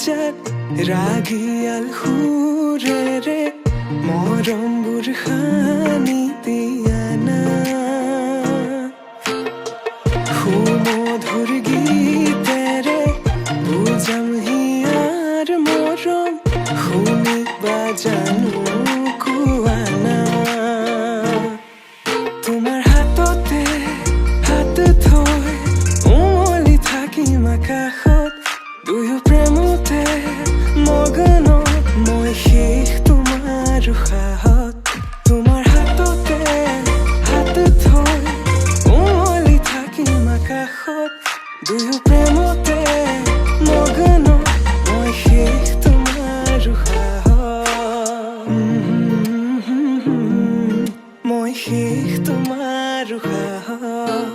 যাত ৰাগিয়াল সুৰেৰে মৰমবোৰ সানি দিয়া না সুমধুৰ গীতেৰে বুজাম হিয়াৰ মৰম শুনিবা জানো কোৱা না তোমাৰ হাততে হাত থৈ উমলি থাকিম আকাশত দুয়ো প্ৰেমতে মগ্ন মই শেষ তোমাৰ উশাহত তোমাৰ হাততে হাত থৈ উমলি থাকিম আকাশত দুয়ো প্ৰেমতে মগ্ন মই শেষ তোমাৰ উশাহত মই শেষ তোমাৰ উশাহত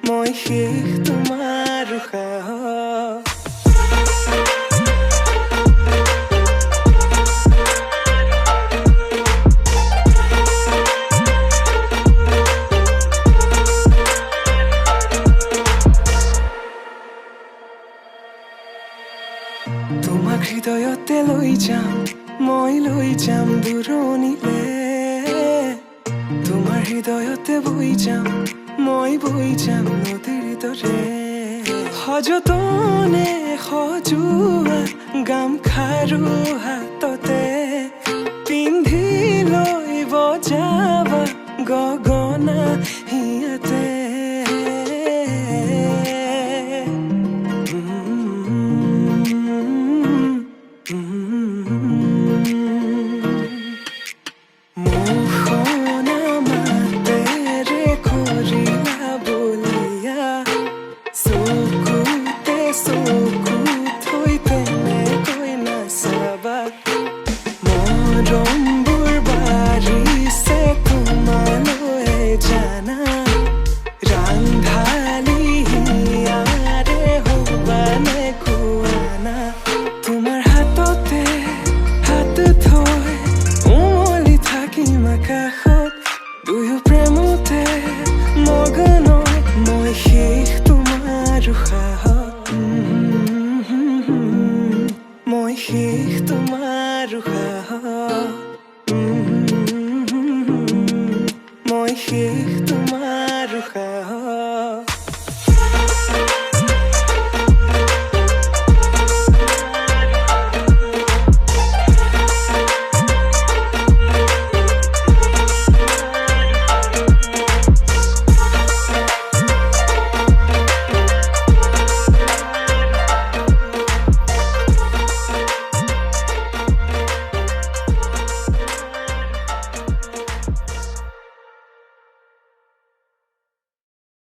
মই শেষ তোমাৰ উশাহত তোমাক হৃদয়তে লৈ যাম মই লৈ যাম দূৰণিলে তোমাৰ হৃদয়তে বৈ যাম মই বৈ যাম নদীৰ দৰে সযতনে সজোৱা গামখাৰু হাততে পিন্ধি লৈ বজাবা গগনা হিয়াতে মৰমবোৰ বাঢ়িছে তোমালৈ জানা ৰাংঢালি হিয়াৰে হ'বানে কোৱানা তোমাৰ হাততে হাত থৈ উমলি থাকিম আকাশত দুয়ো প্ৰেমতে মগ্ন মই শেষ তোমাৰ উশাহত মই শেষ তোমাৰ উশাহত মই শেষ তোমাৰ